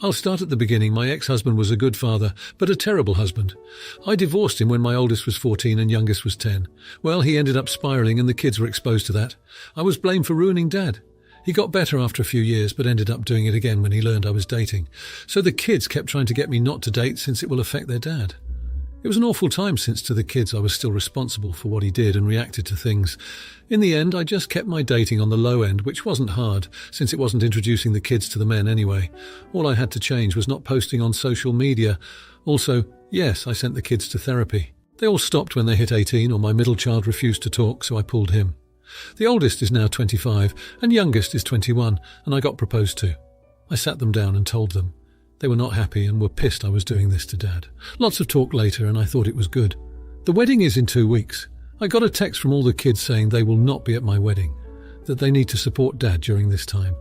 I'll start at the beginning. My ex-husband was a good father, but a terrible husband. I divorced him when my oldest was 14 and youngest was 10. Well, he ended up spiraling and the kids were exposed to that. I was blamed for ruining Dad. He got better after a few years, but ended up doing it again when he learned I was dating. So the kids kept trying to get me not to date since it will affect their dad. It was an awful time since to the kids I was still responsible for what he did and reacted to things. In the end, I just kept my dating on the low end, which wasn't hard, since it wasn't introducing the kids to the men anyway. All I had to change was not posting on social media. Also, yes, I sent the kids to therapy. They all stopped when they hit 18, or my middle child refused to talk, so I pulled him. The oldest is now 25, and youngest is 21, and I got proposed to. I sat them down and told them. They were not happy and were pissed I was doing this to Dad. Lots of talk later, and I thought it was good. The wedding is in 2 weeks. I got a text from all the kids saying they will not be at my wedding, that they need to support Dad during this time.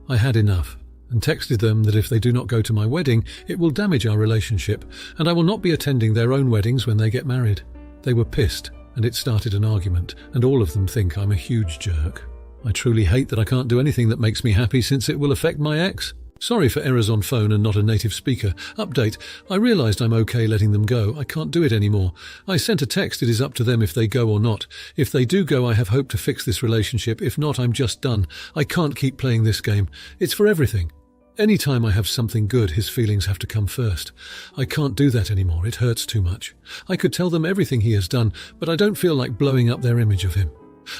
I had enough, and texted them that if they do not go to my wedding, it will damage our relationship, and I will not be attending their own weddings when they get married. They were pissed, and it started an argument, and all of them think I'm a huge jerk. I truly hate that I can't do anything that makes me happy since it will affect my ex. Sorry for errors on phone and not a native speaker. Update. I realised I'm okay letting them go. I can't do it anymore. I sent a text. It is up to them if they go or not. If they do go, I have hope to fix this relationship. If not, I'm just done. I can't keep playing this game. It's for everything. Any time I have something good, his feelings have to come first. I can't do that anymore. It hurts too much. I could tell them everything he has done, but I don't feel like blowing up their image of him.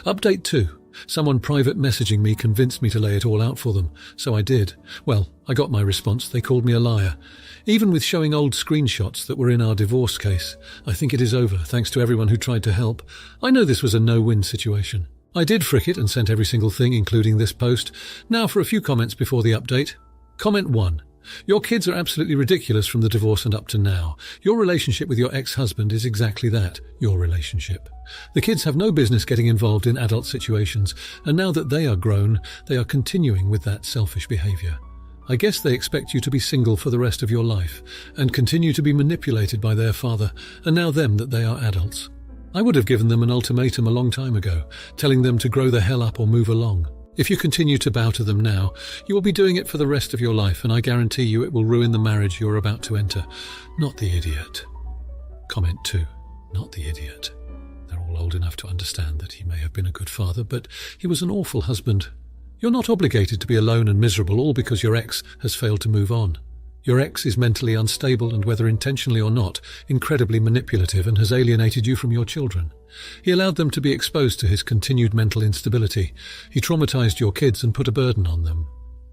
Update 2. Someone private messaging me convinced me to lay it all out for them, so I did. Well, I got my response. They called me a liar. Even with showing old screenshots that were in our divorce case, I think it is over, thanks to everyone who tried to help. I know this was a no-win situation. I did frick it and sent every single thing, including this post. Now for a few comments before the update. Comment 1. Your kids are absolutely ridiculous from the divorce and up to now. Your relationship with your ex-husband is exactly that, your relationship. The kids have no business getting involved in adult situations, and now that they are grown, they are continuing with that selfish behaviour. I guess they expect you to be single for the rest of your life, and continue to be manipulated by their father, and now them that they are adults. I would have given them an ultimatum a long time ago, telling them to grow the hell up or move along. If you continue to bow to them now, you will be doing it for the rest of your life, and I guarantee you it will ruin the marriage you are about to enter. Not the idiot. Comment 2. Not the idiot. They're all old enough to understand that he may have been a good father, but he was an awful husband. You're not obligated to be alone and miserable all because your ex has failed to move on. Your ex is mentally unstable and, whether intentionally or not, incredibly manipulative and has alienated you from your children. He allowed them to be exposed to his continued mental instability. He traumatized your kids and put a burden on them.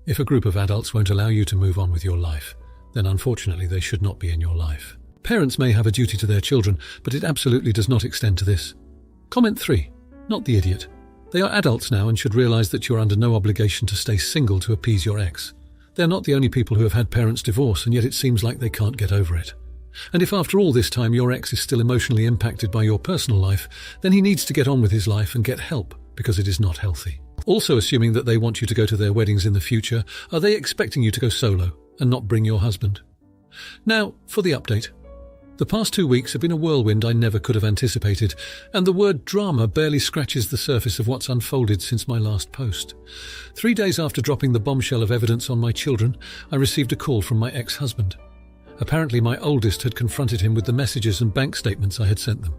If a group of adults won't allow you to move on with your life, then unfortunately they should not be in your life. Parents may have a duty to their children, but it absolutely does not extend to this. Comment 3. Not the idiot. They are adults now and should realize that you're under no obligation to stay single to appease your ex. They're not the only people who have had parents divorce, and yet it seems like they can't get over it. And if after all this time your ex is still emotionally impacted by your personal life, then he needs to get on with his life and get help, because it is not healthy. Also, assuming that they want you to go to their weddings in the future, are they expecting you to go solo and not bring your husband? Now, for the update. The past 2 weeks have been a whirlwind I never could have anticipated, and the word drama barely scratches the surface of what's unfolded since my last post. 3 days after dropping the bombshell of evidence on my children, I received a call from my ex-husband. Apparently my oldest had confronted him with the messages and bank statements I had sent them.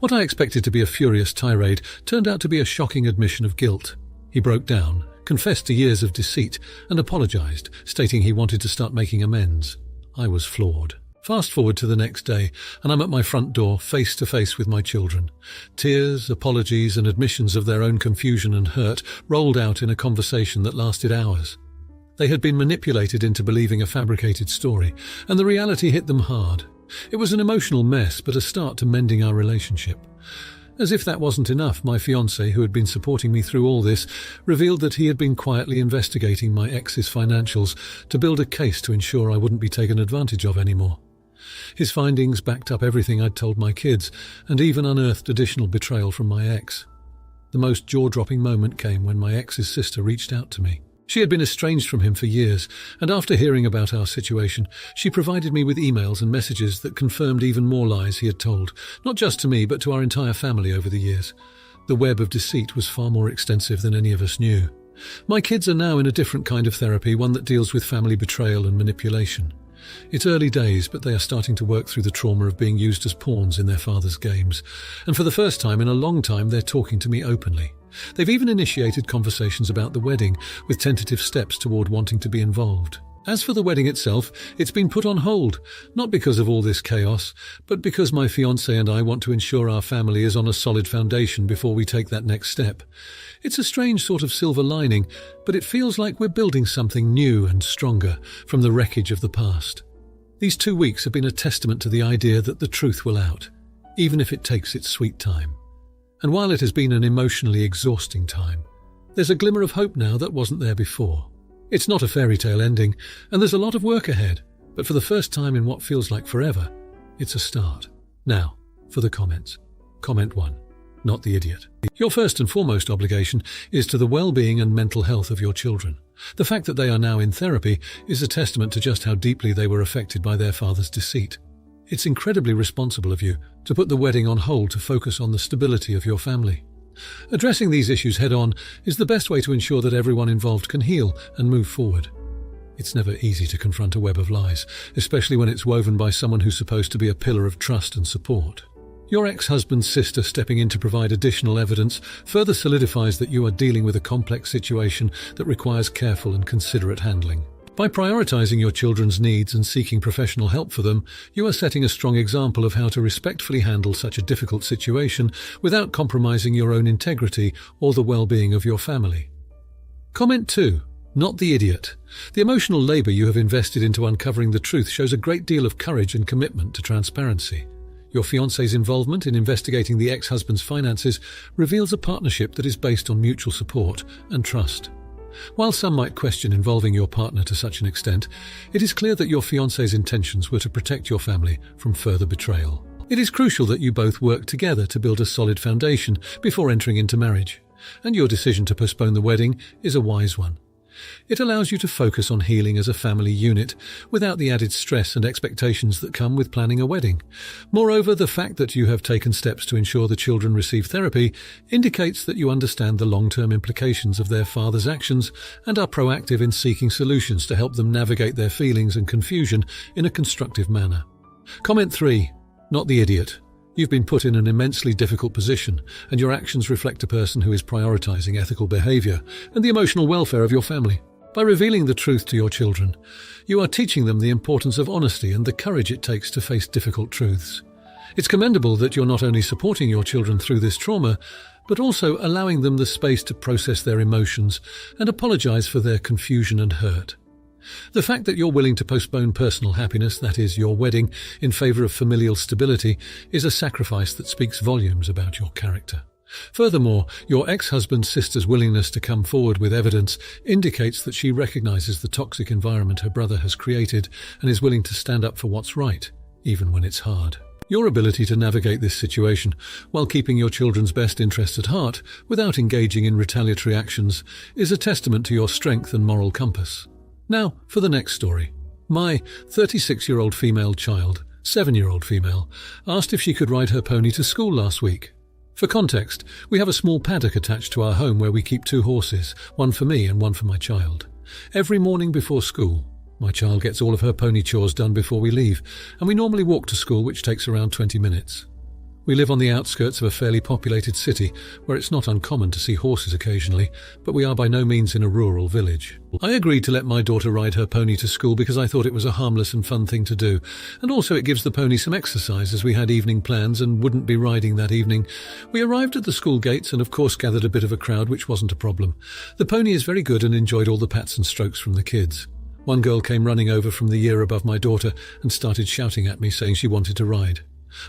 What I expected to be a furious tirade turned out to be a shocking admission of guilt. He broke down, confessed to years of deceit, and apologized, stating he wanted to start making amends. I was floored. Fast forward to the next day, and I'm at my front door, face to face with my children. Tears, apologies, and admissions of their own confusion and hurt rolled out in a conversation that lasted hours. They had been manipulated into believing a fabricated story, and the reality hit them hard. It was an emotional mess, but a start to mending our relationship. As if that wasn't enough, my fiancé, who had been supporting me through all this, revealed that he had been quietly investigating my ex's financials to build a case to ensure I wouldn't be taken advantage of anymore. His findings backed up everything I'd told my kids, and even unearthed additional betrayal from my ex. The most jaw-dropping moment came when my ex's sister reached out to me. She had been estranged from him for years, and after hearing about our situation, she provided me with emails and messages that confirmed even more lies he had told, not just to me but to our entire family over the years. The web of deceit was far more extensive than any of us knew. My kids are now in a different kind of therapy, one that deals with family betrayal and manipulation. It's early days, but they are starting to work through the trauma of being used as pawns in their father's games. And for the first time in a long time, they're talking to me openly. They've even initiated conversations about the wedding, with tentative steps toward wanting to be involved. As for the wedding itself, it's been put on hold, not because of all this chaos, but because my fiancé and I want to ensure our family is on a solid foundation before we take that next step. It's a strange sort of silver lining, but it feels like we're building something new and stronger from the wreckage of the past. These 2 weeks have been a testament to the idea that the truth will out, even if it takes its sweet time. And while it has been an emotionally exhausting time, there's a glimmer of hope now that wasn't there before. It's not a fairy tale ending, and there's a lot of work ahead, but for the first time in what feels like forever, it's a start. Now, for the comments. Comment 1. Not the idiot. Your first and foremost obligation is to the well-being and mental health of your children. The fact that they are now in therapy is a testament to just how deeply they were affected by their father's deceit. It's incredibly responsible of you to put the wedding on hold to focus on the stability of your family. Addressing these issues head-on is the best way to ensure that everyone involved can heal and move forward. It's never easy to confront a web of lies, especially when it's woven by someone who's supposed to be a pillar of trust and support. Your ex-husband's sister stepping in to provide additional evidence further solidifies that you are dealing with a complex situation that requires careful and considerate handling. By prioritizing your children's needs and seeking professional help for them, you are setting a strong example of how to respectfully handle such a difficult situation without compromising your own integrity or the well-being of your family. Comment 2. Not the idiot. The emotional labor you have invested into uncovering the truth shows a great deal of courage and commitment to transparency. Your fiancé's involvement in investigating the ex-husband's finances reveals a partnership that is based on mutual support and trust. While some might question involving your partner to such an extent, it is clear that your fiancé's intentions were to protect your family from further betrayal. It is crucial that you both work together to build a solid foundation before entering into marriage, and your decision to postpone the wedding is a wise one. It allows you to focus on healing as a family unit without the added stress and expectations that come with planning a wedding. Moreover, the fact that you have taken steps to ensure the children receive therapy indicates that you understand the long-term implications of their father's actions and are proactive in seeking solutions to help them navigate their feelings and confusion in a constructive manner. Comment 3. Not the idiot. You've been put in an immensely difficult position, and your actions reflect a person who is prioritizing ethical behavior and the emotional welfare of your family. By revealing the truth to your children, you are teaching them the importance of honesty and the courage it takes to face difficult truths. It's commendable that you're not only supporting your children through this trauma, but also allowing them the space to process their emotions and apologize for their confusion and hurt. The fact that you're willing to postpone personal happiness, that is, your wedding, in favor of familial stability, is a sacrifice that speaks volumes about your character. Furthermore, your ex-husband's sister's willingness to come forward with evidence indicates that she recognizes the toxic environment her brother has created and is willing to stand up for what's right, even when it's hard. Your ability to navigate this situation while keeping your children's best interests at heart without engaging in retaliatory actions is a testament to your strength and moral compass. Now, for the next story. My 36-year-old female child, 7-year-old female, asked if she could ride her pony to school last week. For context, we have a small paddock attached to our home where we keep 2 horses, one for me and one for my child. Every morning before school, my child gets all of her pony chores done before we leave, and we normally walk to school, which takes around 20 minutes. We live on the outskirts of a fairly populated city, where it's not uncommon to see horses occasionally, but we are by no means in a rural village. I agreed to let my daughter ride her pony to school because I thought it was a harmless and fun thing to do, and also it gives the pony some exercise as we had evening plans and wouldn't be riding that evening. We arrived at the school gates and of course gathered a bit of a crowd, which wasn't a problem. The pony is very good and enjoyed all the pats and strokes from the kids. One girl came running over from the year above my daughter and started shouting at me, saying she wanted to ride.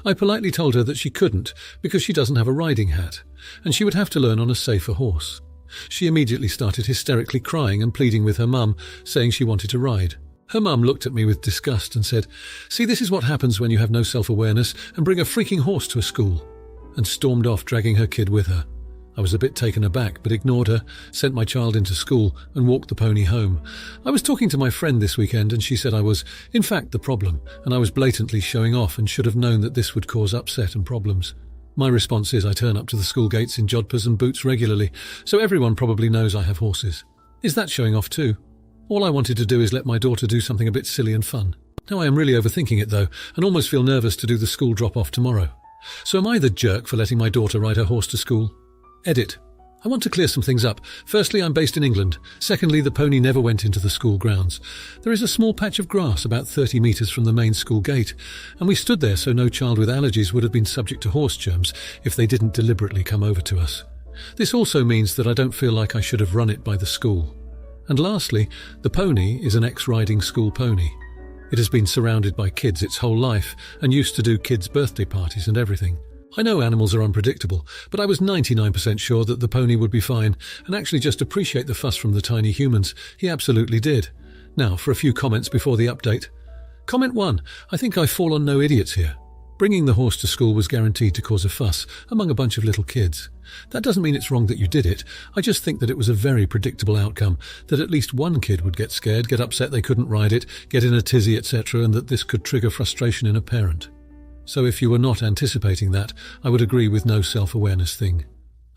I politely told her that she couldn't because she doesn't have a riding hat, and she would have to learn on a safer horse. She immediately started hysterically crying and pleading with her mum, saying she wanted to ride. Her mum looked at me with disgust and said, "See, this is what happens when you have no self-awareness and bring a freaking horse to a school," and stormed off, dragging her kid with her. I was a bit taken aback, but ignored her, sent my child into school, and walked the pony home. I was talking to my friend this weekend, and she said I was, in fact, the problem, and I was blatantly showing off and should have known that this would cause upset and problems. My response is I turn up to the school gates in jodhpurs and boots regularly, so everyone probably knows I have horses. Is that showing off too? All I wanted to do is let my daughter do something a bit silly and fun. Now I am really overthinking it though, and almost feel nervous to do the school drop-off tomorrow. So am I the jerk for letting my daughter ride her horse to school? Edit. I want to clear some things up. Firstly, I'm based in England. Secondly, the pony never went into the school grounds. There is a small patch of grass about 30 metres from the main school gate, and we stood there so no child with allergies would have been subject to horse germs if they didn't deliberately come over to us. This also means that I don't feel like I should have run it by the school. And lastly, the pony is an ex-riding school pony. It has been surrounded by kids its whole life and used to do kids' birthday parties and everything. I know animals are unpredictable, but I was 99% sure that the pony would be fine and actually just appreciate the fuss from the tiny humans. He absolutely did. Now, for a few comments before the update. Comment 1. I think I fall on no idiots here. Bringing the horse to school was guaranteed to cause a fuss among a bunch of little kids. That doesn't mean it's wrong that you did it. I just think that it was a very predictable outcome, that at least one kid would get scared, get upset they couldn't ride it, get in a tizzy, etc., and that this could trigger frustration in a parent. So if you were not anticipating that, I would agree with no self-awareness thing.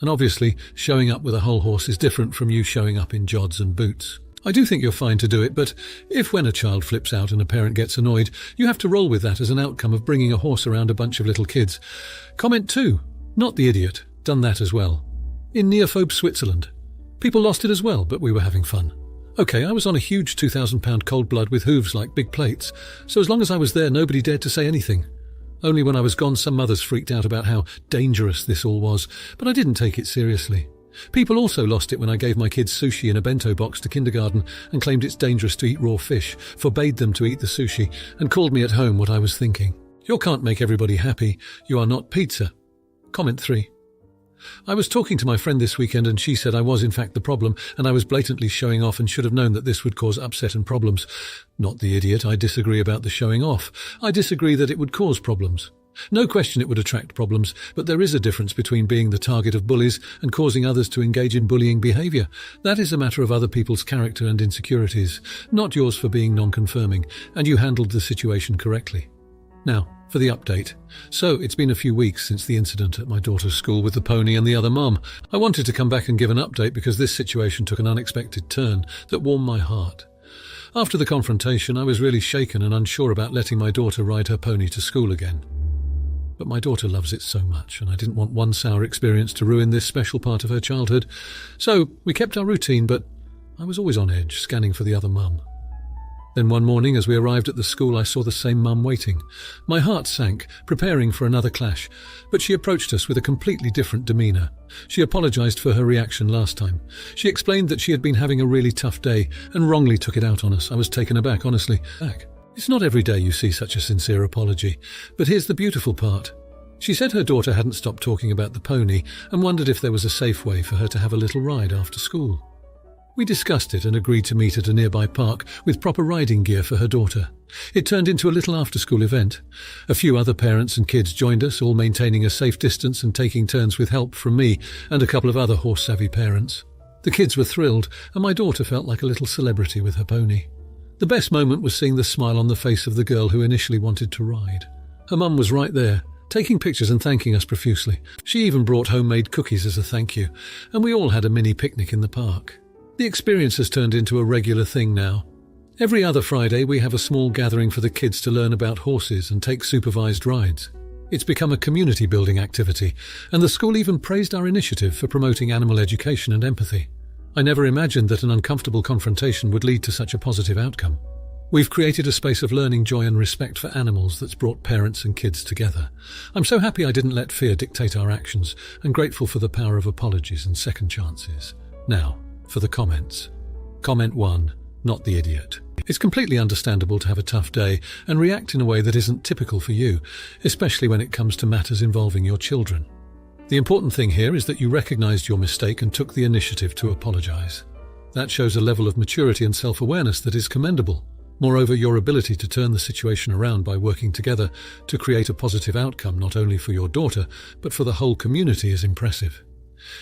And obviously, showing up with a whole horse is different from you showing up in jods and boots. I do think you're fine to do it, but if when a child flips out and a parent gets annoyed, you have to roll with that as an outcome of bringing a horse around a bunch of little kids. Comment 2. Not the idiot. Done that as well. In Neophobe Switzerland. People lost it as well, but we were having fun. Okay, I was on a huge 2,000-pound cold blood with hooves like big plates, so as long as I was there, nobody dared to say anything. Only when I was gone, some mothers freaked out about how dangerous this all was, but I didn't take it seriously. People also lost it when I gave my kids sushi in a bento box to kindergarten and claimed it's dangerous to eat raw fish, forbade them to eat the sushi, and called me at home what I was thinking. You can't make everybody happy. You are not pizza. Comment 3. I was talking to my friend this weekend and she said I was in fact the problem and I was blatantly showing off and should have known that this would cause upset and problems. Not the idiot, I disagree about the showing off. I disagree that it would cause problems. No question it would attract problems, but there is a difference between being the target of bullies and causing others to engage in bullying behaviour. That is a matter of other people's character and insecurities, not yours for being non-confirming, and you handled the situation correctly. Now, for the update. So, it's been a few weeks since the incident at my daughter's school with the pony and the other mum. I wanted to come back and give an update because this situation took an unexpected turn that warmed my heart. After the confrontation, I was really shaken and unsure about letting my daughter ride her pony to school again. But my daughter loves it so much, and I didn't want one sour experience to ruin this special part of her childhood. So, we kept our routine, but I was always on edge, scanning for the other mum. Then one morning, as we arrived at the school, I saw the same mum waiting. My heart sank, preparing for another clash, but she approached us with a completely different demeanour. She apologised for her reaction last time. She explained that she had been having a really tough day and wrongly took it out on us. I was taken aback, honestly. It's not every day you see such a sincere apology, but here's the beautiful part. She said her daughter hadn't stopped talking about the pony and wondered if there was a safe way for her to have a little ride after school. We discussed it and agreed to meet at a nearby park with proper riding gear for her daughter. It turned into a little after-school event. A few other parents and kids joined us, all maintaining a safe distance and taking turns with help from me and a couple of other horse-savvy parents. The kids were thrilled, and my daughter felt like a little celebrity with her pony. The best moment was seeing the smile on the face of the girl who initially wanted to ride. Her mum was right there, taking pictures and thanking us profusely. She even brought homemade cookies as a thank you, and we all had a mini picnic in the park. The experience has turned into a regular thing now. Every other Friday we have a small gathering for the kids to learn about horses and take supervised rides. It's become a community-building activity, and the school even praised our initiative for promoting animal education and empathy. I never imagined that an uncomfortable confrontation would lead to such a positive outcome. We've created a space of learning joy and respect for animals that's brought parents and kids together. I'm so happy I didn't let fear dictate our actions, and grateful for the power of apologies and second chances. Now, for the comments. Comment 1. Not the idiot. It's completely understandable to have a tough day and react in a way that isn't typical for you, especially when it comes to matters involving your children. The important thing here is that you recognized your mistake and took the initiative to apologize. That shows a level of maturity and self-awareness that is commendable. Moreover, your ability to turn the situation around by working together to create a positive outcome not only for your daughter, but for the whole community is impressive.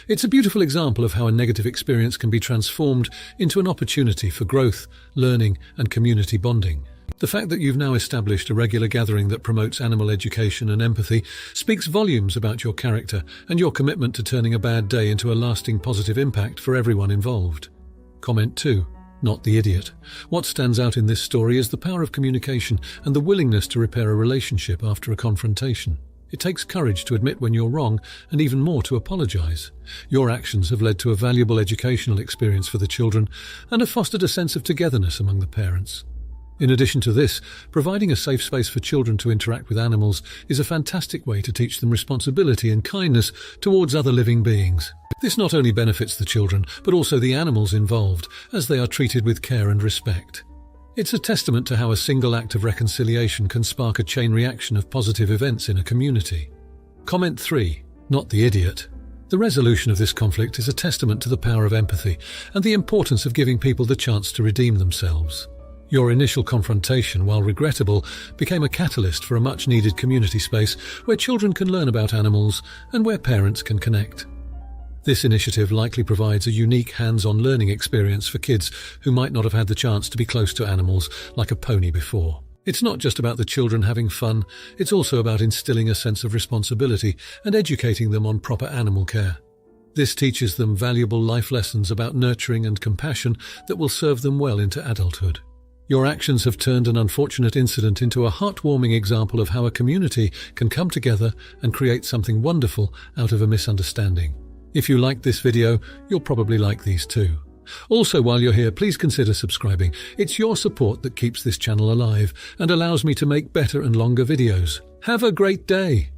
It's a beautiful example of how a negative experience can be transformed into an opportunity for growth, learning, and community bonding. The fact that you've now established a regular gathering that promotes animal education and empathy speaks volumes about your character and your commitment to turning a bad day into a lasting positive impact for everyone involved. Comment 2. Not the idiot. What stands out in this story is the power of communication and the willingness to repair a relationship after a confrontation. It takes courage to admit when you're wrong and even more to apologize. Your actions have led to a valuable educational experience for the children and have fostered a sense of togetherness among the parents. In addition to this, providing a safe space for children to interact with animals is a fantastic way to teach them responsibility and kindness towards other living beings. This not only benefits the children, but also the animals involved, as they are treated with care and respect. It's a testament to how a single act of reconciliation can spark a chain reaction of positive events in a community. Comment 3. Not the idiot. The resolution of this conflict is a testament to the power of empathy and the importance of giving people the chance to redeem themselves. Your initial confrontation, while regrettable, became a catalyst for a much-needed community space where children can learn about animals and where parents can connect. This initiative likely provides a unique hands-on learning experience for kids who might not have had the chance to be close to animals like a pony before. It's not just about the children having fun, it's also about instilling a sense of responsibility and educating them on proper animal care. This teaches them valuable life lessons about nurturing and compassion that will serve them well into adulthood. Your actions have turned an unfortunate incident into a heartwarming example of how a community can come together and create something wonderful out of a misunderstanding. If you liked this video, you'll probably like these too. Also, while you're here, please consider subscribing. It's your support that keeps this channel alive and allows me to make better and longer videos. Have a great day!